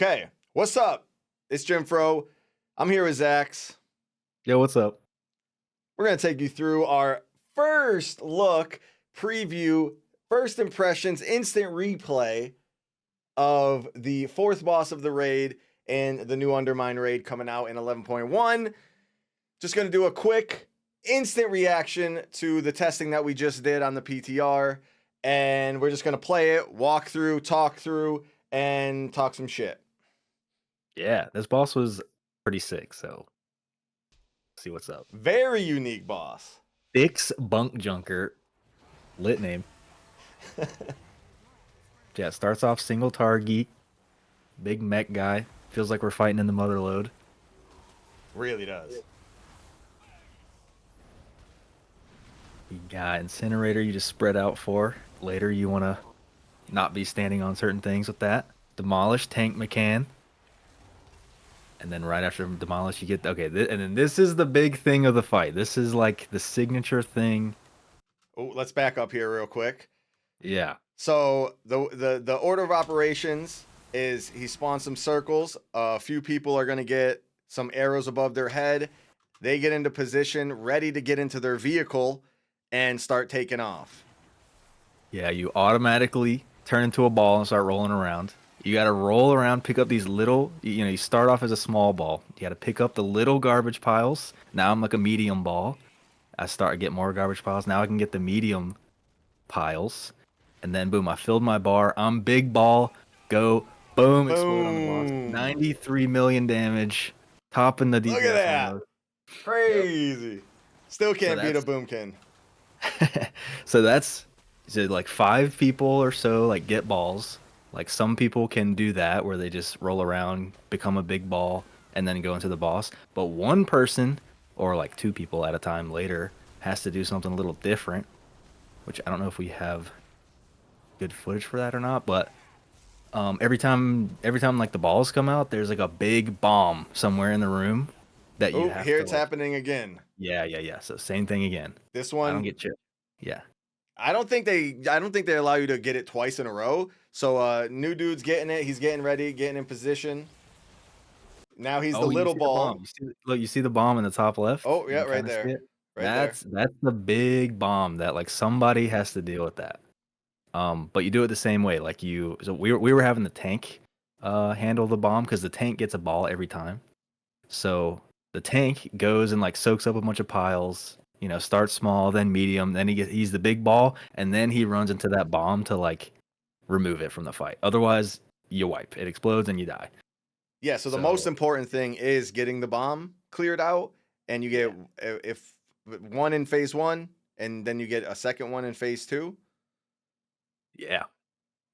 Okay, what's up? It's Jim Fro. I'm here with Zax. Yo, what's up? We're going to take you through our first look, preview, first impressions, instant replay of the fourth boss of the raid and the new Undermine raid coming out in 11.1. Just going to do a quick instant reaction to the testing that we just did on the PTR. And we're just going to play it, walk through, and talk some shit. Yeah, this boss was pretty sick, so see what's up. Very unique boss. Stix Bunkjunker, lit name. Yeah, starts off single target, big mech guy. Feels like we're fighting in the Motherlode. Really does. You got Incinerator you just spread out for. Later you want to not be standing on certain things with that. Demolish Tank McCann. And then right after Demolish, you get... Okay, and then this is the big thing of the fight. This is like the signature thing. Oh, let's back up here real quick. Yeah. So the order of operations is he spawns some circles. A few people are going to get some arrows above their head. They get into position, ready to get into their vehicle and start taking off. Yeah, you automatically turn into a ball and start rolling around. You got to roll around, pick up these little, you start off as a small ball. You got to pick up the little garbage piles. Now I'm like a medium ball. I start to get more garbage piles. Now I can get the medium piles. And then boom, I filled my bar. I'm big ball. Go. Boom. Explode on the boss. 93 million damage. Topping the DPS. Look at that. Crazy. Yep. Still can't beat a boomkin. So that's like 5 people or so like get balls. Like some people can do that where they just roll around, become a big ball, and then go into the boss. But one person, or like 2 people at a time later, has to do something a little different, which I don't know if we have good footage for that or not. But every time like the balls come out, there's like a big bomb somewhere in the room that you have. Here it's happening again. Yeah. So same thing again. This one I don't get chipped. Yeah. I don't think they allow you to get it twice in a row. So new dude's getting it. He's getting ready, getting in position. Now he's the little ball. You see the bomb in the top left? Oh yeah, right there. That's the big bomb that like somebody has to deal with that. But you do it the same way. Like so we were having the tank handle the bomb because the tank gets a ball every time. So the tank goes and like soaks up a bunch of piles. Starts small, then medium, then he's the big ball, and then he runs into that bomb to like remove it from the fight. Otherwise, you wipe. It explodes and you die. Yeah, so the most important thing is getting the bomb cleared out, and you get if one in phase 1, and then you get a second one in phase 2. Yeah.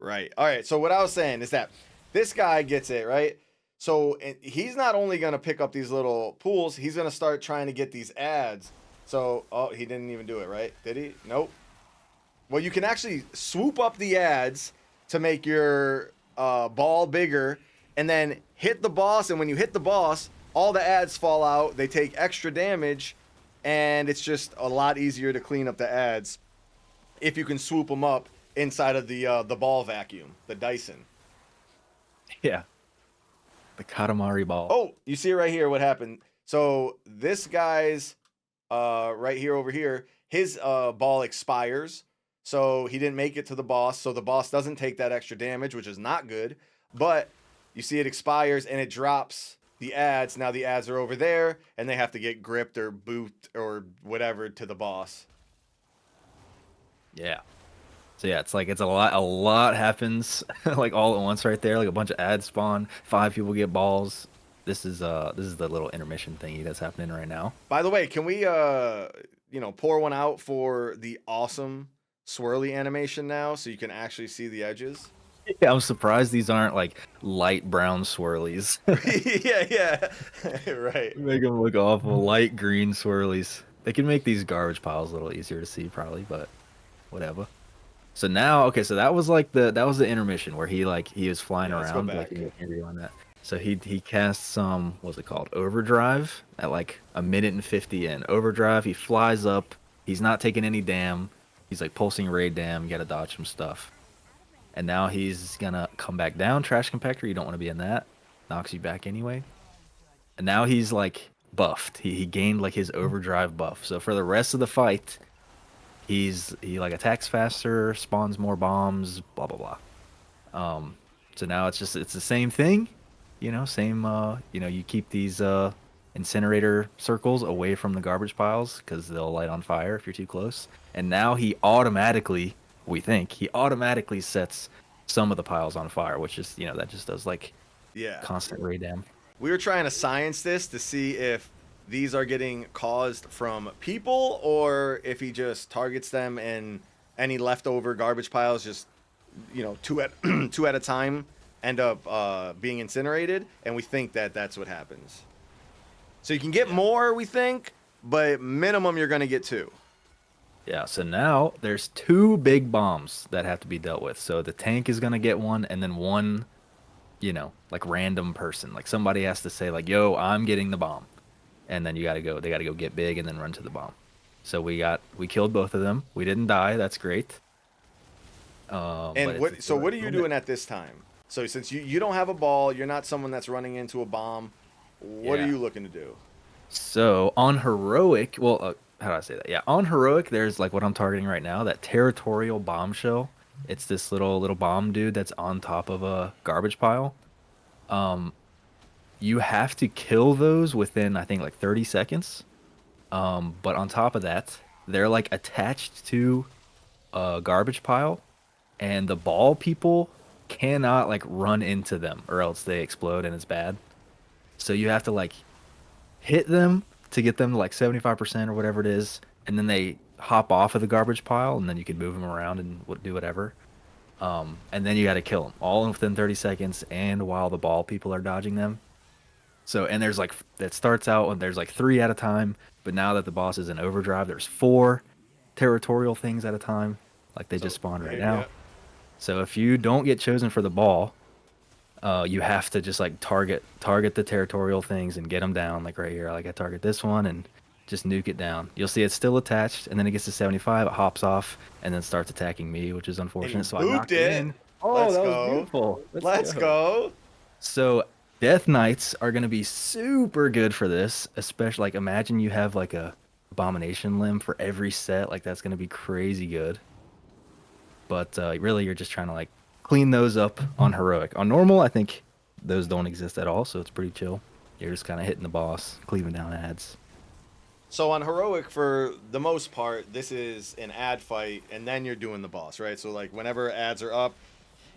Right. All right. So what I was saying is that this guy gets it, right? So he's not only going to pick up these little pools, he's going to start trying to get these ads. So, he didn't even do it, right? Did he? Nope. Well, you can actually swoop up the ads to make your ball bigger and then hit the boss. And when you hit the boss, all the ads fall out. They take extra damage, and it's just a lot easier to clean up the ads if you can swoop them up inside of the ball vacuum, the Dyson. Yeah. The Katamari ball. Oh, you see right here what happened. So this guy's right here over here, his ball expires. So he didn't make it to the boss. So the boss doesn't take that extra damage, which is not good. But you see it expires and it drops the ads. Now the ads are over there and they have to get gripped or booped or whatever to the boss. Yeah. So yeah, it's a lot happens like all at once right there. Like a bunch of ads spawn, 5 people get balls. This is the little intermission thingy that's happening right now. By the way, can we pour one out for the awesome swirly animation now so you can actually see the edges? Yeah, I'm surprised these aren't like light brown swirlies. yeah. Right. Make them look awful. Light green swirlies. They can make these garbage piles a little easier to see probably, but whatever. So now, okay, so that was the intermission where he was flying around. Let's go back. On that. So he casts some, what's it called, overdrive at like 1:50 in. Overdrive, he flies up. He's not taking any dam. He's like pulsing raid dam. You gotta dodge some stuff. And now he's gonna come back down, trash compactor. You don't want to be in that. Knocks you back anyway. And now he's like buffed. He gained like his overdrive buff. So for the rest of the fight, he like attacks faster, spawns more bombs, blah blah blah. So now it's the same thing, same you keep these incinerator circles away from the garbage piles because they'll light on fire if you're too close. And now we think he automatically sets some of the piles on fire, which is that just does like Yeah. constant ray dam. We were trying to science this to see if these are getting caused from people or if he just targets them and any leftover garbage piles just, two at a time end up being incinerated. And we think that that's what happens. So you can get more, we think, but minimum you're going to get 2. Yeah, so now there's 2 big bombs that have to be dealt with. So the tank is gonna get one, and then one, like random person. Like somebody has to say like, "Yo, I'm getting the bomb," and then they gotta go get big and then run to the bomb. So we killed both of them. We didn't die. That's great. And what are you doing at this time? So since you don't have a ball, you're not someone that's running into a bomb. What are you looking to do? So on heroic, well, how do I say that? Yeah, on heroic, there's like what I'm targeting right now, that territorial bombshell. It's this little bomb dude that's on top of a garbage pile. You have to kill those within I think like 30 seconds. But on top of that, they're like attached to a garbage pile, and the ball people cannot like run into them or else they explode and it's bad. So you have to like hit them to get them to like 75% or whatever it is, and then they hop off of the garbage pile, and then you can move them around and do whatever. And then you got to kill them all within 30 seconds, and while the ball people are dodging them. So, and there's like, that starts out when there's like 3 at a time, but now that the boss is in overdrive, there's 4 territorial things at a time, like they just spawned right now. Yeah. So if you don't get chosen for the ball, you have to just like target the territorial things and get them down, like right here. Like I target this one and just nuke it down. You'll see it's still attached, and then it gets to 75, it hops off, and then starts attacking me, which is unfortunate. So I knocked it in. Oh, Let's that was go. beautiful. Let's go. So Death Knights are gonna be super good for this, especially like imagine you have like a abomination limb for every set. Like that's gonna be crazy good. But really, you're just trying to like clean those up on heroic. On normal, I think those don't exist at all, so it's pretty chill. You're just kind of hitting the boss, cleaving down ads. So on heroic, for the most part, this is an ad fight, and then you're doing the boss, right? So like whenever ads are up,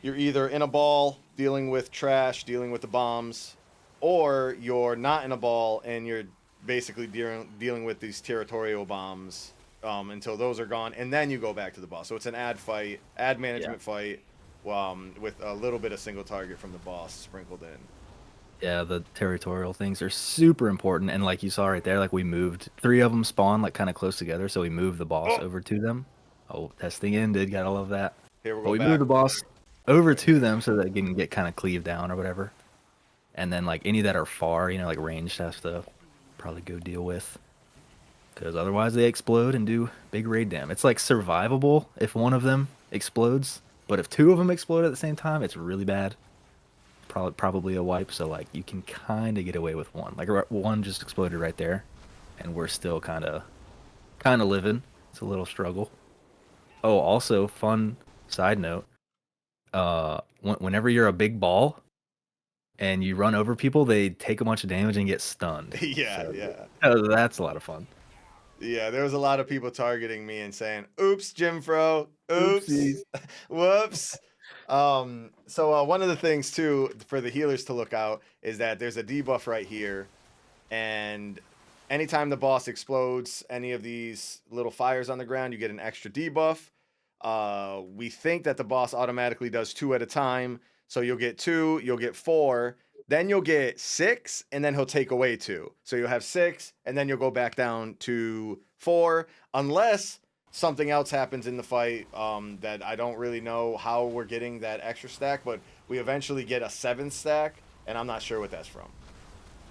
you're either in a ball dealing with trash, dealing with the bombs, or you're not in a ball and you're basically dealing with these territorial bombs until those are gone, and then you go back to the boss. So it's an ad fight, ad management fight, with a little bit of single target from the boss sprinkled in. Yeah, the territorial things are super important, and like you saw right there, like we moved 3 of them spawn like kind of close together, so we moved the boss over to them. Oh, testing ended, gotta love that. Here we But go. we back. moved the boss over to them so that they can get kind of cleaved down or whatever. And then like any that are far, like ranged, has to probably go deal with, because otherwise they explode and do big raid dam. It's like survivable if one of them explodes, but if 2 of them explode at the same time, it's really bad. Probably a wipe. So like you can kind of get away with one. Like one just exploded right there, and we're still kind of living. It's a little struggle. Oh, also fun side note. Whenever you're a big ball and you run over people, they take a bunch of damage and get stunned. Yeah, So, yeah. that's a lot of fun. Yeah, there was a lot of people targeting me and saying, "Oops, Jimfro. Oops. Oopsies. Whoops." So one of the things too for the healers to look out is that there's a debuff right here, and anytime the boss explodes any of these little fires on the ground, you get an extra debuff. We think that the boss automatically does 2 at a time, so you'll get 2, you'll get 4, then you'll get 6, and then he'll take away 2. So you'll have 6, and then you'll go back down to 4, unless something else happens in the fight that I don't really know how we're getting that extra stack, but we eventually get a 7th stack, and I'm not sure what that's from.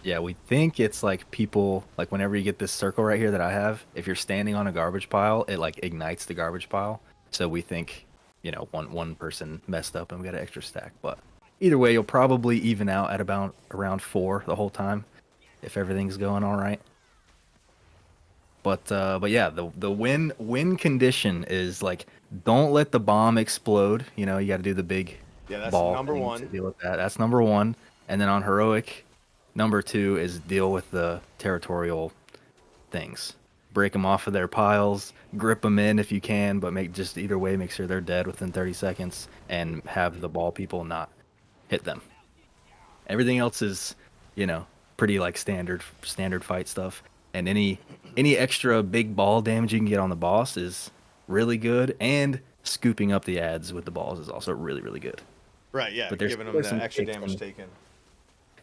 Yeah, we think it's like people, like whenever you get this circle right here that I have, if you're standing on a garbage pile, it like ignites the garbage pile. So we think, you know, one person messed up and we got an extra stack. But either way, you'll probably even out at about around 4 the whole time if everything's going all right. But yeah, the win condition is like, don't let the bomb explode. You know, you got to do the big Yeah, that's ball number thing to one. deal with that. That's number 1. And then on heroic, number 2 is deal with the territorial things. Break them off of their piles, grip them in if you can, but just either way, make sure they're dead within 30 seconds, and have the ball people not hit them. Everything else is, you know, pretty like standard fight stuff. And any extra big ball damage you can get on the boss is really good. And scooping up the ads with the balls is also really, really good. Right, yeah, But giving them there's the some extra kicks damage taken.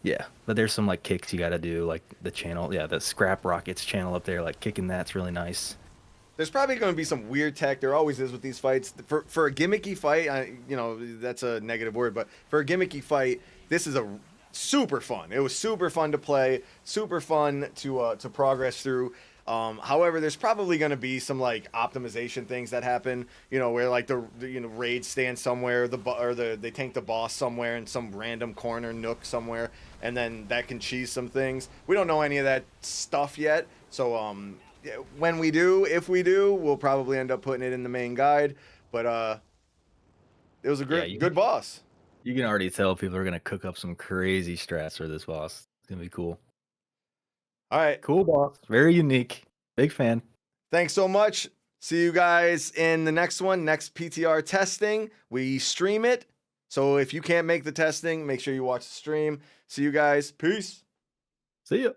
Yeah, but there's some like kicks you got to do, like the channel. Yeah, the scrap rockets channel up there, like kicking that's really nice. There's probably going to be some weird tech. There always is with these fights. For a gimmicky fight, you know, that's a negative word, but for a gimmicky fight, this is a super fun. It was super fun to play, super fun to progress through. However, there's probably going to be some like optimization things that happen. You know, where like the raids stand somewhere, they tank the boss somewhere in some random corner nook somewhere, and then that can cheese some things. We don't know any of that stuff yet, so when we do, if we do, we'll probably end up putting it in the main guide. But it was a good boss. You can already tell people are gonna cook up some crazy strats for this boss. It's gonna be cool. All right. Cool boss. Very unique. Big fan. Thanks so much. See you guys in the next one, next PTR testing. We stream it. So if you can't make the testing, make sure you watch the stream. See you guys. Peace. See ya.